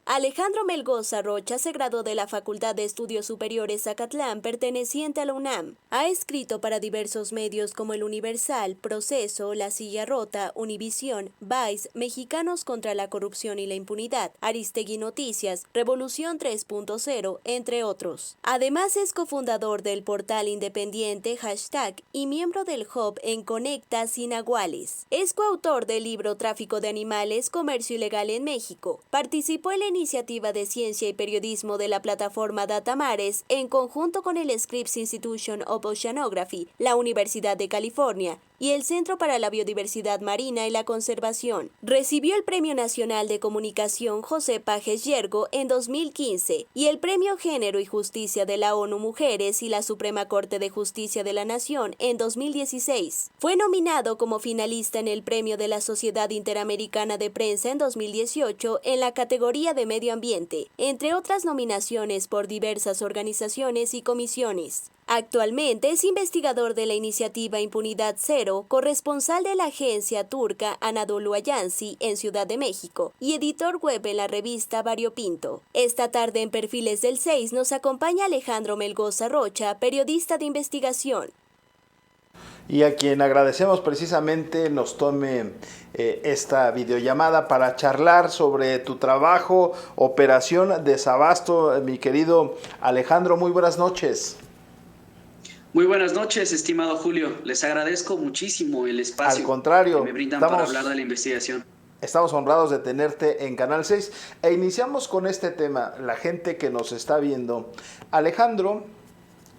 Alejandro Melgoza Rocha se graduó de la Facultad de Estudios Superiores Zacatlán, perteneciente a la UNAM. Ha escrito para diversos medios como El Universal, Proceso, La Silla Rota, Univisión, Vice, Mexicanos contra la Corrupción y la Impunidad, Aristegui Noticias, Revolución 3.0, entre otros. Además es cofundador del portal independiente #, y miembro del hub en Conecta Sinaguales. Es coautor del libro Tráfico de Animales, Comercio Ilegal en México. Participó en la iniciativa de ciencia y periodismo de la plataforma Datamares en conjunto con el Scripps Institution of Oceanography, la Universidad de California y el Centro para la Biodiversidad Marina y la Conservación. Recibió el Premio Nacional de Comunicación José Pajes Yergo en 2015 y el Premio Género y Justicia de la ONU Mujeres y la Suprema Corte de Justicia de la Nación en 2016. Fue nominado como finalista en el Premio de la Sociedad Interamericana de Prensa en 2018 en la categoría de Medio Ambiente, entre otras nominaciones por diversas organizaciones y comisiones. Actualmente es investigador de la iniciativa Impunidad Cero, corresponsal de la agencia turca Anadolu Ajansi en Ciudad de México y editor web en la revista Variopinto. Esta tarde en Perfiles del 6 nos acompaña Alejandro Melgoza Rocha, periodista de investigación. Y a quien agradecemos precisamente nos tome esta videollamada para charlar sobre tu trabajo, Operación Desabasto. Mi querido Alejandro, muy buenas noches. Muy buenas noches, estimado Julio. Les agradezco muchísimo el espacio Al contrario, que me brindan para hablar de la investigación. Estamos honrados de tenerte en Canal 6 e iniciamos con este tema. La gente que nos está viendo, Alejandro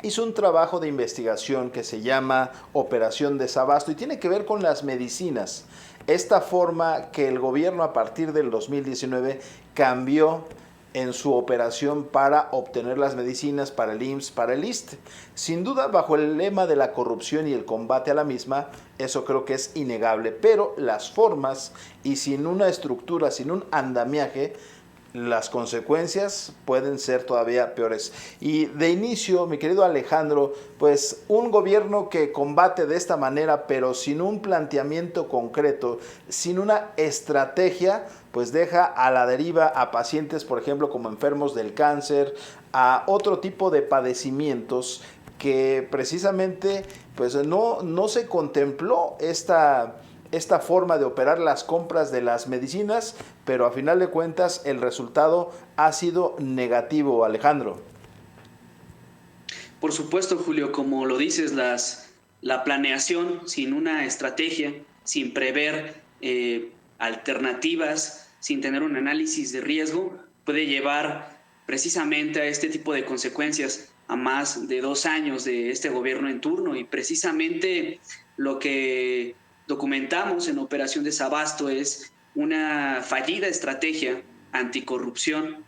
hizo un trabajo de investigación que se llama Operación Desabasto y tiene que ver con las medicinas. Esta forma que el gobierno a partir del 2019 cambió en su operación para obtener las medicinas para el IMSS, para el ISSSTE. Sin duda, bajo el lema de la corrupción y el combate a la misma, eso creo que es innegable, pero las formas y sin una estructura, sin un andamiaje, las consecuencias pueden ser todavía peores. Y de inicio, mi querido Alejandro, pues un gobierno que combate de esta manera, pero sin un planteamiento concreto, sin una estrategia, pues deja a la deriva a pacientes, por ejemplo, como enfermos del cáncer, a otro tipo de padecimientos que precisamente pues no se contempló esta forma de operar las compras de las medicinas, pero a final de cuentas el resultado ha sido negativo, Alejandro. Por supuesto, Julio, como lo dices, la planeación sin una estrategia, sin prever alternativas, sin tener un análisis de riesgo, puede llevar precisamente a este tipo de consecuencias a más de 2 años de este gobierno en turno. Y precisamente lo que documentamos en Operación Desabasto es una fallida estrategia anticorrupción.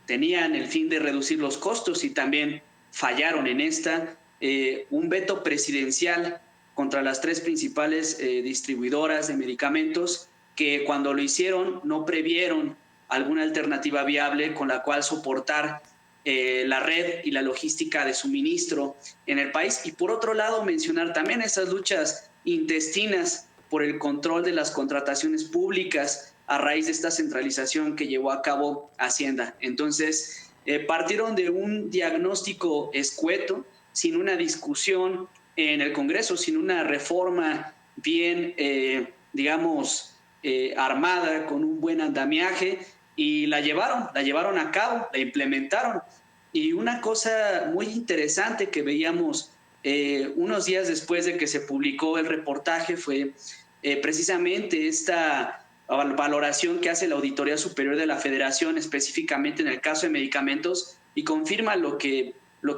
Tenían el fin de reducir los costos y también fallaron en esta. Un veto presidencial contra las 3 principales distribuidoras de medicamentos que cuando lo hicieron no previeron alguna alternativa viable con la cual soportar la red y la logística de suministro en el país. Y por otro lado, mencionar también esas luchas intestinas por el control de las contrataciones públicas a raíz de esta centralización que llevó a cabo Hacienda. Entonces, partieron de un diagnóstico escueto, sin una discusión en el Congreso, sin una reforma bien, armada, con un buen andamiaje, y la llevaron a cabo, la implementaron. Y una cosa muy interesante que veíamos unos días después de que se publicó el reportaje fue precisamente esta valoración que hace la Auditoría Superior de la Federación, específicamente en el caso de medicamentos, y confirma lo que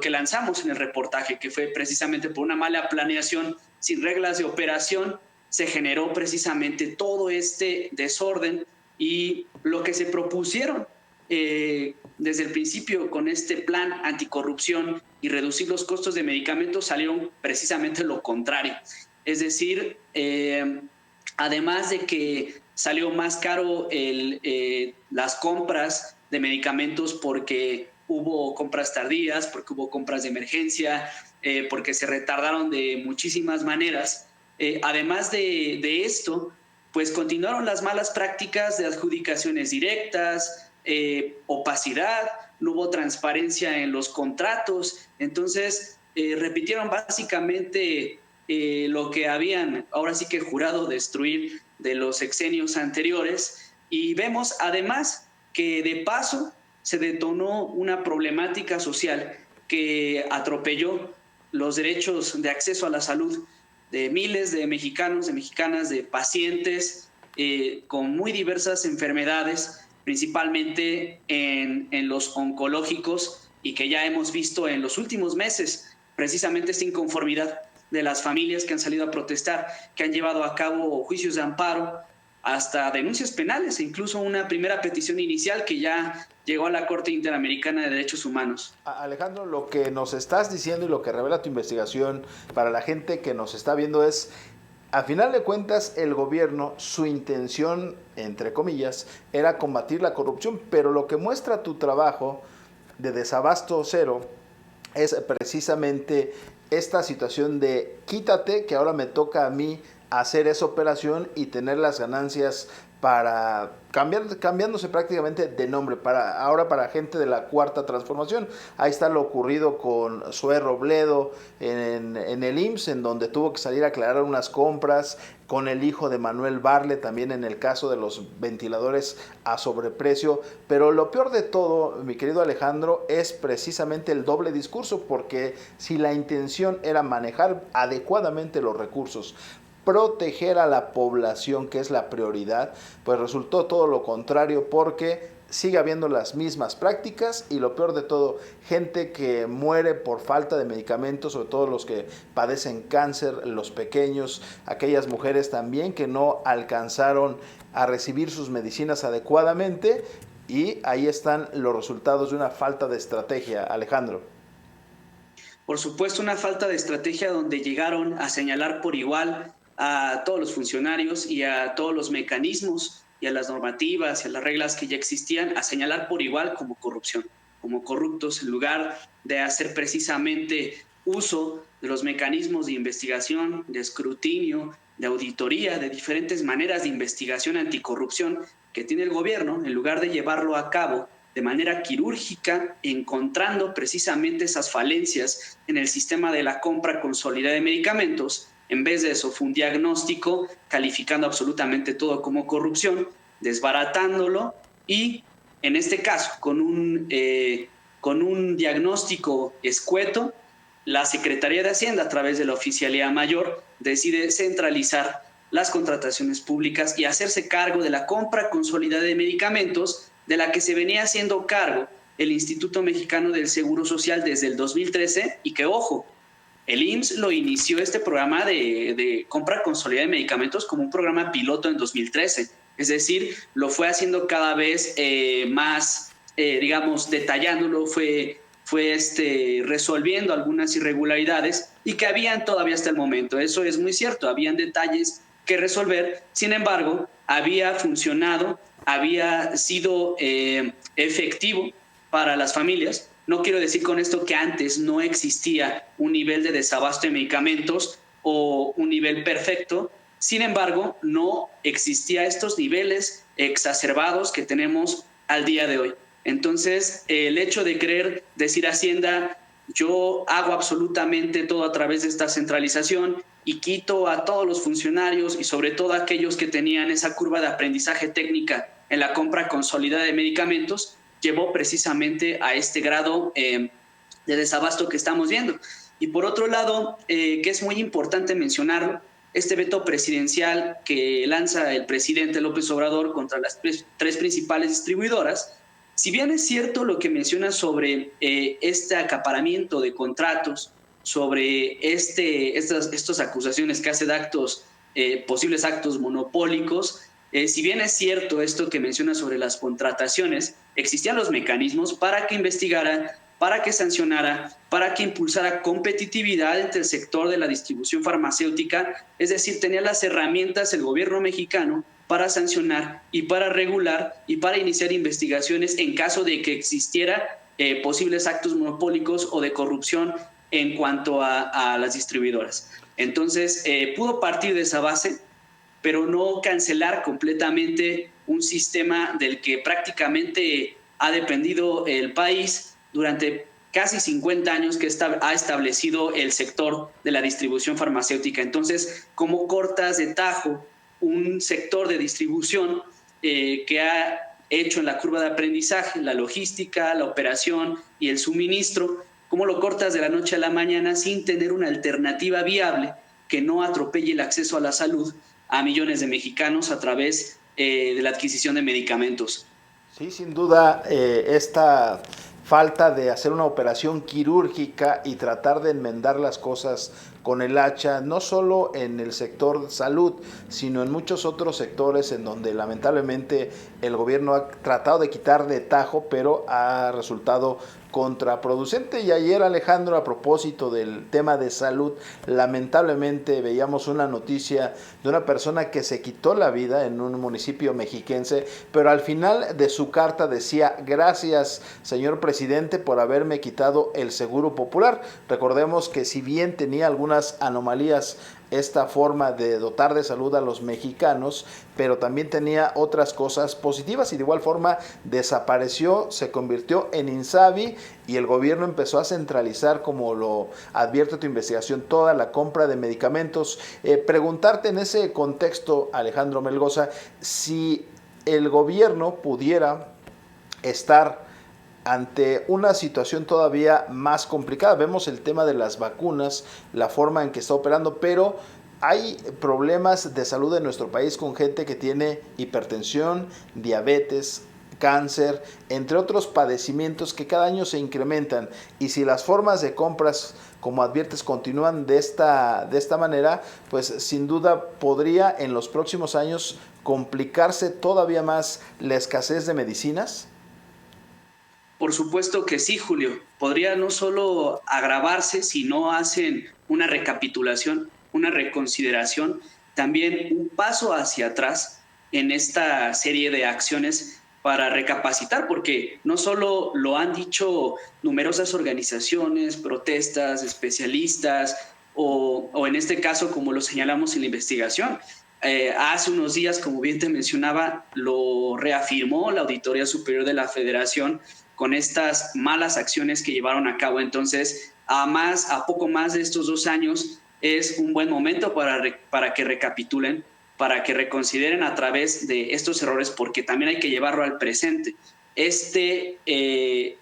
lanzamos en el reportaje, que fue precisamente por una mala planeación, sin reglas de operación, se generó precisamente todo este desorden Y lo que se propusieron desde el principio con este plan anticorrupción y reducir los costos de medicamentos salieron precisamente lo contrario. Es decir, además de que salió más caro las compras de medicamentos porque hubo compras tardías, porque hubo compras de emergencia, porque se retardaron de muchísimas maneras. Además de esto, pues continuaron las malas prácticas de adjudicaciones directas, opacidad, no hubo transparencia en los contratos, entonces repitieron básicamente lo que habían ahora sí que jurado destruir de los sexenios anteriores, y vemos además que de paso se detonó una problemática social que atropelló los derechos de acceso a la salud de miles de mexicanos, de mexicanas, de pacientes con muy diversas enfermedades, principalmente en los oncológicos, y que ya hemos visto en los últimos meses precisamente esta inconformidad de las familias que han salido a protestar, que han llevado a cabo juicios de amparo, hasta denuncias penales e incluso una primera petición inicial que ya llegó a la Corte Interamericana de Derechos Humanos. Alejandro, lo que nos estás diciendo y lo que revela tu investigación para la gente que nos está viendo es, a final de cuentas, el gobierno, su intención, entre comillas, era combatir la corrupción, pero lo que muestra tu trabajo de Desabasto Cero es precisamente esta situación de quítate, que ahora me toca a mí hacer esa operación y tener las ganancias para cambiándose prácticamente de nombre ahora para gente de la Cuarta Transformación. Ahí está lo ocurrido con Zoé Robledo en el IMSS, en donde tuvo que salir a aclarar unas compras, con el hijo de Manuel Barle, también en el caso de los ventiladores a sobreprecio. Pero lo peor de todo, mi querido Alejandro, es precisamente el doble discurso, porque si la intención era manejar adecuadamente los recursos, proteger a la población, que es la prioridad, pues resultó todo lo contrario, porque sigue habiendo las mismas prácticas y lo peor de todo, gente que muere por falta de medicamentos, sobre todo los que padecen cáncer, los pequeños, aquellas mujeres también que no alcanzaron a recibir sus medicinas adecuadamente, y ahí están los resultados de una falta de estrategia, Alejandro. Por supuesto, una falta de estrategia donde llegaron a señalar por igual a todos los funcionarios y a todos los mecanismos y a las normativas y a las reglas que ya existían, a señalar por igual como corrupción, como corruptos, en lugar de hacer precisamente uso de los mecanismos de investigación, de escrutinio, de auditoría, de diferentes maneras de investigación anticorrupción que tiene el gobierno, en lugar de llevarlo a cabo de manera quirúrgica, encontrando precisamente esas falencias en el sistema de la compra consolidada de medicamentos. En vez de eso, fue un diagnóstico calificando absolutamente todo como corrupción, desbaratándolo, y en este caso, con un diagnóstico escueto, la Secretaría de Hacienda, a través de la Oficialía Mayor, decide centralizar las contrataciones públicas y hacerse cargo de la compra consolidada de medicamentos, de la que se venía haciendo cargo el Instituto Mexicano del Seguro Social desde el 2013, y que, ojo, el IMSS lo inició este programa de compra consolidada de medicamentos como un programa piloto en 2013. Es decir, lo fue haciendo cada vez más, digamos, detallándolo, fue resolviendo algunas irregularidades y que habían todavía hasta el momento. Eso es muy cierto, habían detalles que resolver. Sin embargo, había funcionado, había sido efectivo para las familias. No quiero decir con esto que antes no existía un nivel de desabasto de medicamentos o un nivel perfecto. Sin embargo, no existía estos niveles exacerbados que tenemos al día de hoy. Entonces, el hecho de querer decir a Hacienda, yo hago absolutamente todo a través de esta centralización y quito a todos los funcionarios y sobre todo a aquellos que tenían esa curva de aprendizaje técnica en la compra consolidada de medicamentos, llevó precisamente a este grado de desabasto que estamos viendo. Y por otro lado, que es muy importante mencionarlo, este veto presidencial que lanza el presidente López Obrador contra las tres principales distribuidoras, si bien es cierto lo que menciona sobre este acaparamiento de contratos, sobre estas acusaciones que hace de actos, posibles actos monopólicos, Si bien es cierto esto que menciona sobre las contrataciones, existían los mecanismos para que investigara, para que sancionara, para que impulsara competitividad entre el sector de la distribución farmacéutica, es decir, tenía las herramientas el gobierno mexicano para sancionar y para regular y para iniciar investigaciones en caso de que existiera posibles actos monopólicos o de corrupción en cuanto a las distribuidoras. Entonces, pudo partir de esa base, pero no cancelar completamente un sistema del que prácticamente ha dependido el país durante casi 50 años que ha establecido el sector de la distribución farmacéutica. Entonces, ¿cómo cortas de tajo un sector de distribución que ha hecho en la curva de aprendizaje, la logística, la operación y el suministro? ¿Cómo lo cortas de la noche a la mañana sin tener una alternativa viable que no atropelle el acceso a la salud a millones de mexicanos a través de la adquisición de medicamentos? Sí, sin duda, esta falta de hacer una operación quirúrgica y tratar de enmendar las cosas con el hacha, no solo en el sector salud, sino en muchos otros sectores en donde lamentablemente el gobierno ha tratado de quitar de tajo, pero ha resultado contraproducente. Y ayer, Alejandro, a propósito del tema de salud, lamentablemente veíamos una noticia de una persona que se quitó la vida en un municipio mexiquense, pero al final de su carta decía: gracias, señor presidente, por haberme quitado el seguro popular. Recordemos que si bien tenía algunas anomalías esta forma de dotar de salud a los mexicanos, pero también tenía otras cosas positivas, y de igual forma desapareció, se convirtió en Insabi, y el gobierno empezó a centralizar, como lo advierte tu investigación, toda la compra de medicamentos. Preguntarte en ese contexto, Alejandro Melgoza, si el gobierno pudiera estar ante una situación todavía más complicada. Vemos el tema de las vacunas, la forma en que está operando, pero hay problemas de salud en nuestro país con gente que tiene hipertensión, diabetes, cáncer, entre otros padecimientos que cada año se incrementan. Y si las formas de compras, como adviertes, continúan de esta manera, pues sin duda podría en los próximos años complicarse todavía más la escasez de medicinas. Por supuesto que sí, Julio. Podría no solo agravarse si no hacen una recapitulación, una reconsideración, también un paso hacia atrás en esta serie de acciones para recapacitar, porque no solo lo han dicho numerosas organizaciones, protestas, especialistas, o en este caso, como lo señalamos en la investigación. Hace unos días, como bien te mencionaba, lo reafirmó la Auditoría Superior de la Federación con estas malas acciones que llevaron a cabo. Entonces, a poco más de estos 2 años, es un buen momento para que recapitulen, para que reconsideren a través de estos errores, porque también hay que llevarlo al presente. Este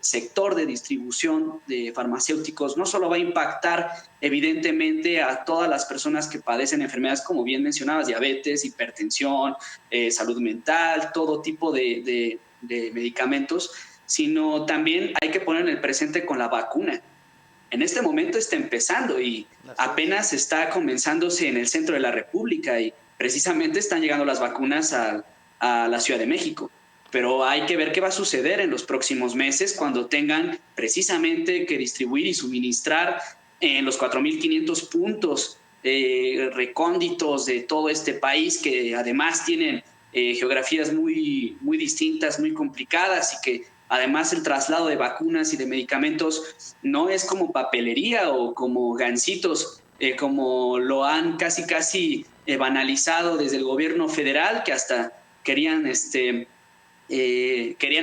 sector de distribución de farmacéuticos no solo va a impactar evidentemente a todas las personas que padecen enfermedades, como bien mencionabas, diabetes, hipertensión, salud mental, todo tipo de medicamentos, sino también hay que poner en el presente con la vacuna. En este momento está empezando y apenas está comenzándose en el centro de la República, y precisamente están llegando las vacunas a la Ciudad de México. Pero hay que ver qué va a suceder en los próximos meses cuando tengan precisamente que distribuir y suministrar en los 4.500 puntos recónditos de todo este país, que además tienen geografías muy, muy distintas, muy complicadas, y que además el traslado de vacunas y de medicamentos no es como papelería o como gancitos, como lo han casi banalizado desde el gobierno federal, que hasta querían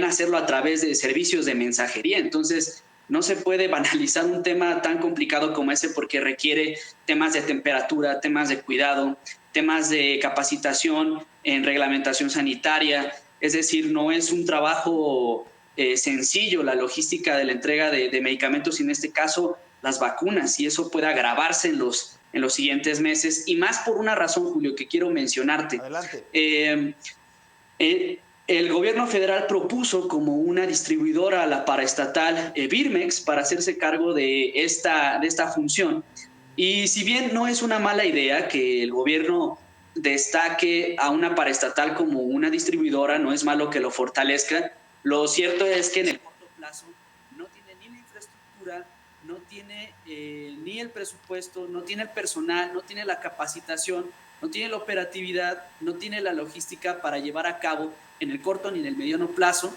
hacerlo a través de servicios de mensajería. Entonces, no se puede banalizar un tema tan complicado como ese, porque requiere temas de temperatura, temas de cuidado, temas de capacitación en reglamentación sanitaria. Es decir, no es un trabajo sencillo la logística de la entrega de medicamentos, y en este caso las vacunas, y eso puede agravarse en los siguientes meses, y más por una razón, Julio, que quiero mencionarte. Adelante. El gobierno federal propuso como una distribuidora a la paraestatal Birmex para hacerse cargo de esta función. Y si bien no es una mala idea que el gobierno destaque a una paraestatal como una distribuidora, no es malo que lo fortalezca. Lo cierto es que en el corto plazo no tiene ni la infraestructura, no tiene ni el presupuesto, no tiene el personal, no tiene la capacitación, no tiene la operatividad, no tiene la logística para llevar a cabo en el corto ni en el mediano plazo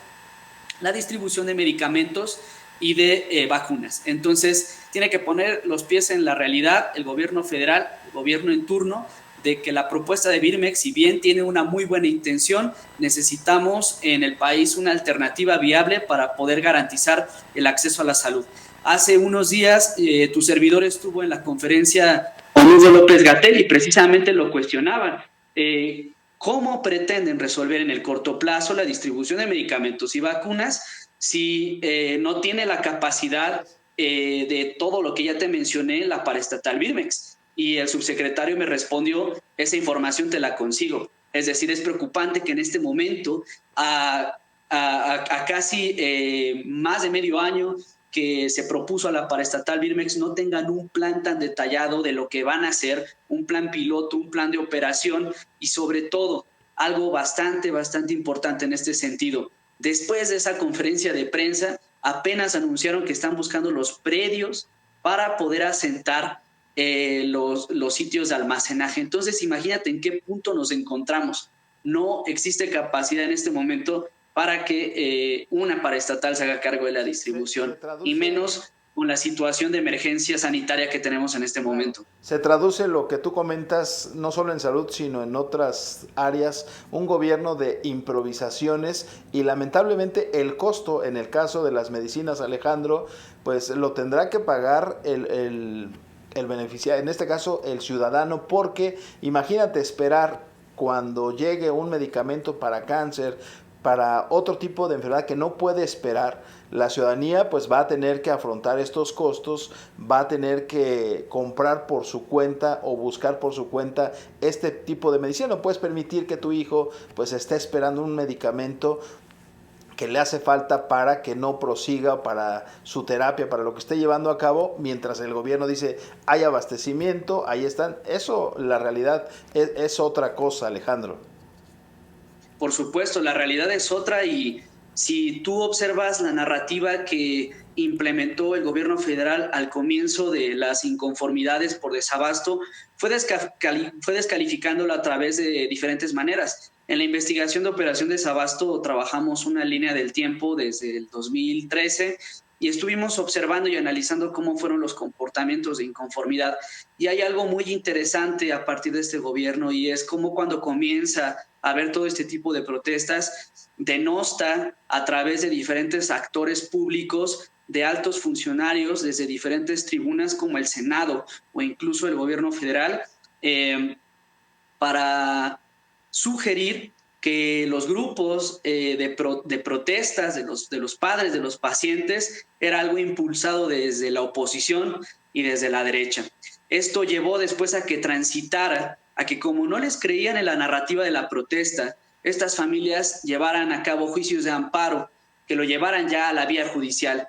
la distribución de medicamentos y de vacunas. Entonces, tiene que poner los pies en la realidad el gobierno federal, el gobierno en turno, de que la propuesta de Birmex, si bien tiene una muy buena intención, necesitamos en el país una alternativa viable para poder garantizar el acceso a la salud. Hace unos días tu servidor estuvo en la conferencia con Hugo López-Gatell y precisamente lo cuestionaban. ¿Cómo pretenden resolver en el corto plazo la distribución de medicamentos y vacunas si no tiene la capacidad de todo lo que ya te mencioné, la paraestatal Birmex? Y el subsecretario me respondió, esa información te la consigo. Es decir, es preocupante que en este momento, a casi más de medio año que se propuso a la paraestatal Birmex, no tengan un plan tan detallado de lo que van a hacer, un plan piloto, un plan de operación y sobre todo, algo bastante importante en este sentido. Después de esa conferencia de prensa, apenas anunciaron que están buscando los predios para poder asentar los sitios de almacenaje. Entonces, imagínate en qué punto nos encontramos. No existe capacidad en este momento para que una paraestatal se haga cargo de la distribución, y menos con la situación de emergencia sanitaria que tenemos en este momento. Se traduce lo que tú comentas, no solo en salud, sino en otras áreas, un gobierno de improvisaciones y lamentablemente el costo, en el caso de las medicinas, Alejandro, pues lo tendrá que pagar el beneficiario, en este caso el ciudadano, porque imagínate esperar cuando llegue un medicamento para cáncer, para otro tipo de enfermedad que no puede esperar, la ciudadanía pues va a tener que afrontar estos costos, va a tener que comprar por su cuenta o buscar por su cuenta este tipo de medicina. No puedes permitir que tu hijo pues esté esperando un medicamento que le hace falta para que no prosiga para su terapia, para lo que esté llevando a cabo, mientras el gobierno dice hay abastecimiento, ahí están. Eso, la realidad es otra cosa, Alejandro. Por supuesto, la realidad es otra, y si tú observas la narrativa que implementó el gobierno federal al comienzo de las inconformidades por desabasto, fue descalificándolo a través de diferentes maneras. En la investigación de Operación Desabasto trabajamos una línea del tiempo desde el 2013 y estuvimos observando y analizando cómo fueron los comportamientos de inconformidad. Y hay algo muy interesante a partir de este gobierno, y es cómo cuando comienza a ver todo este tipo de protestas, denosta a través de diferentes actores públicos, de altos funcionarios desde diferentes tribunas como el Senado o incluso el gobierno federal, para sugerir que los grupos de protestas de los padres, de los pacientes, era algo impulsado desde la oposición y desde la derecha. Esto llevó después a que transitara, a que como no les creían en la narrativa de la protesta, estas familias llevaran a cabo juicios de amparo, que lo llevaran ya a la vía judicial.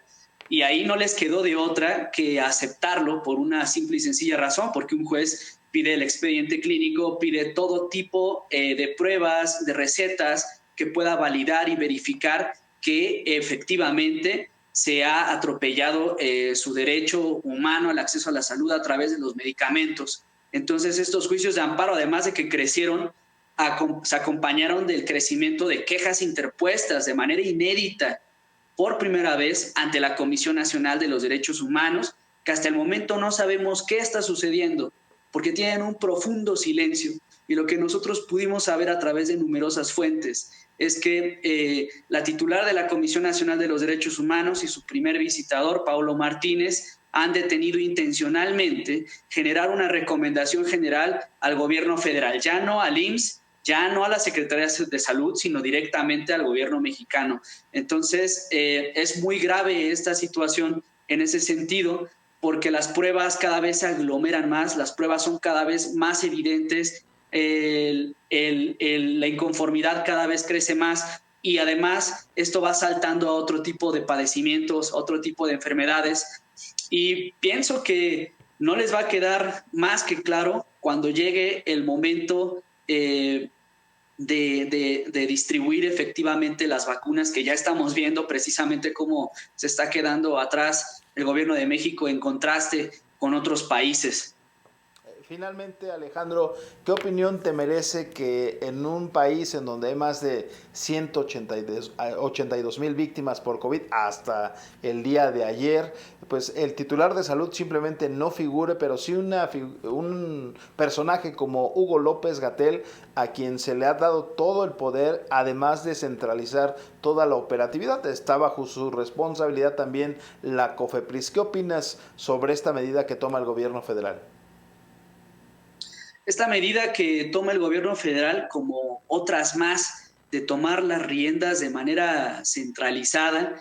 Y ahí no les quedó de otra que aceptarlo por una simple y sencilla razón, porque un juez pide el expediente clínico, pide todo tipo de pruebas, de recetas que pueda validar y verificar que efectivamente se ha atropellado su derecho humano al acceso a la salud a través de los medicamentos. Entonces, estos juicios de amparo, además de que crecieron, se acompañaron del crecimiento de quejas interpuestas de manera inédita por primera vez ante la Comisión Nacional de los Derechos Humanos, que hasta el momento no sabemos qué está sucediendo, porque tienen un profundo silencio. Y lo que nosotros pudimos saber a través de numerosas fuentes es que la titular de la Comisión Nacional de los Derechos Humanos y su primer visitador, Paulo Martínez, han detenido intencionalmente generar una recomendación general al gobierno federal, ya no al IMSS, ya no a la Secretaría de Salud, sino directamente al gobierno mexicano. Entonces, es muy grave esta situación en ese sentido, porque las pruebas cada vez se aglomeran más, las pruebas son cada vez más evidentes, la inconformidad cada vez crece más, y además esto va saltando a otro tipo de padecimientos, otro tipo de enfermedades, y pienso que no les va a quedar más que claro cuando llegue el momento de distribuir efectivamente las vacunas, que ya estamos viendo precisamente cómo se está quedando atrás el gobierno de México en contraste con otros países. Finalmente, Alejandro, ¿qué opinión te merece que en un país en donde hay más de 182,000 víctimas por COVID hasta el día de ayer, pues el titular de salud simplemente no figure, pero sí un personaje como Hugo López-Gatell, a quien se le ha dado todo el poder, además de centralizar toda la operatividad? Está bajo su responsabilidad también la COFEPRIS. ¿Qué opinas sobre esta medida que toma el gobierno federal? Esta medida que toma el gobierno federal, como otras más, de tomar las riendas de manera centralizada,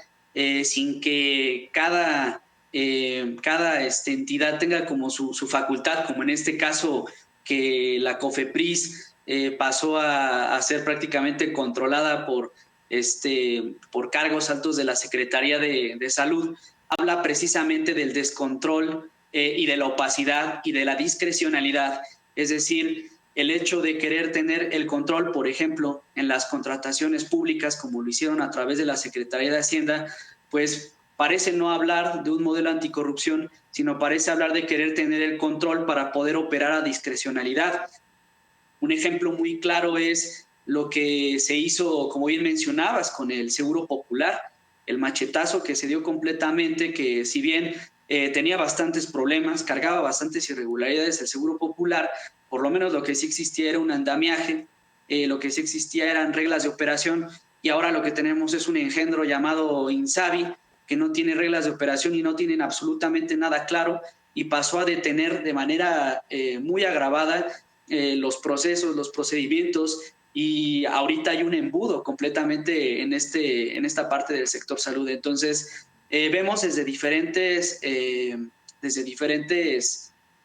sin que cada entidad tenga como su facultad, como en este caso que la COFEPRIS pasó a ser prácticamente controlada por cargos altos de la Secretaría de Salud, habla precisamente del descontrol y de la opacidad y de la discrecionalidad. Es decir, el hecho de querer tener el control, por ejemplo, en las contrataciones públicas, como lo hicieron a través de la Secretaría de Hacienda, pues parece no hablar de un modelo anticorrupción, sino parece hablar de querer tener el control para poder operar a discrecionalidad. Un ejemplo muy claro es lo que se hizo, como bien mencionabas, con el Seguro Popular, el machetazo que se dio completamente, que si bien tenía bastantes problemas, cargaba bastantes irregularidades el Seguro Popular, por lo menos lo que sí existía era un andamiaje, lo que sí existía eran reglas de operación, y ahora lo que tenemos es un engendro llamado Insabi, que no tiene reglas de operación y no tienen absolutamente nada claro, y pasó a detener de manera muy agravada los procesos, los procedimientos, y ahorita hay un embudo completamente en esta parte del sector salud. Entonces, vemos desde diferentes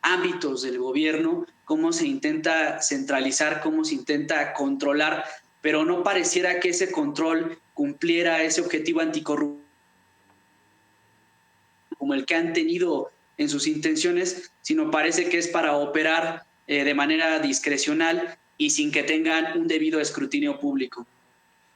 ámbitos del gobierno cómo se intenta centralizar, cómo se intenta controlar, pero no pareciera que ese control cumpliera ese objetivo anticorrupción como el que han tenido en sus intenciones, sino parece que es para operar de manera discrecional y sin que tengan un debido escrutinio público.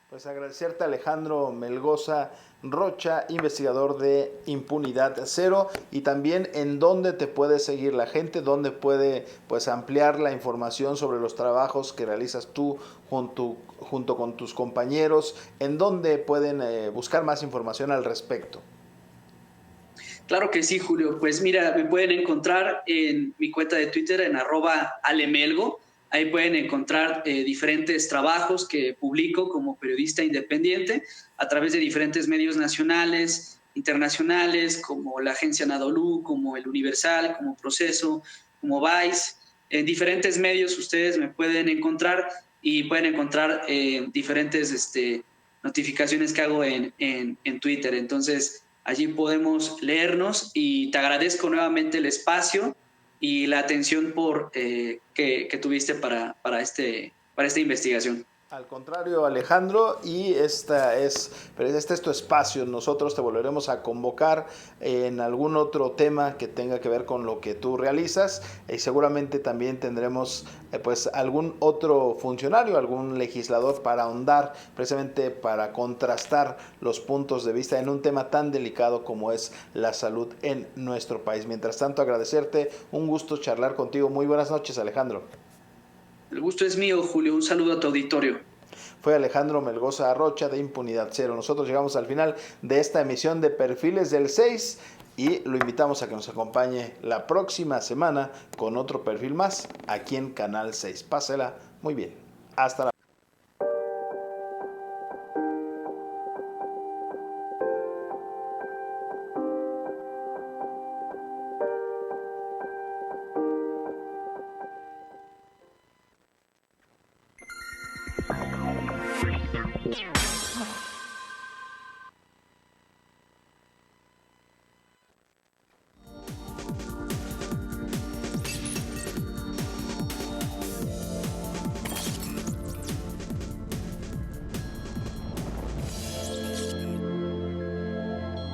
Pues agradecerte, Alejandro Melgoza Rocha, investigador de Impunidad Cero, y también en dónde te puede seguir la gente, dónde puede pues ampliar la información sobre los trabajos que realizas tú junto con tus compañeros, en dónde pueden buscar más información al respecto. Claro que sí, Julio. Pues mira, me pueden encontrar en mi cuenta de Twitter en @alemelgo. Ahí pueden encontrar diferentes trabajos que publico como periodista independiente a través de diferentes medios nacionales, internacionales, como la agencia Nadolú, como El Universal, como Proceso, como Vice. En diferentes medios ustedes me pueden encontrar y pueden encontrar diferentes notificaciones que hago en Twitter. Entonces, allí podemos leernos y te agradezco nuevamente el espacio y la atención que tuviste para esta investigación. Al contrario, Alejandro, y este es tu espacio. Nosotros te volveremos a convocar en algún otro tema que tenga que ver con lo que tú realizas, y seguramente también tendremos pues algún otro funcionario, algún legislador para ahondar, precisamente para contrastar los puntos de vista en un tema tan delicado como es la salud en nuestro país. Mientras tanto, agradecerte, un gusto charlar contigo. Muy buenas noches, Alejandro. El gusto es mío, Julio. Un saludo a tu auditorio. Fue Alejandro Melgoza Rocha de Impunidad Cero. Nosotros llegamos al final de esta emisión de Perfiles del 6 y lo invitamos a que nos acompañe la próxima semana con otro perfil más aquí en Canal 6. Pásela muy bien. Hasta la próxima.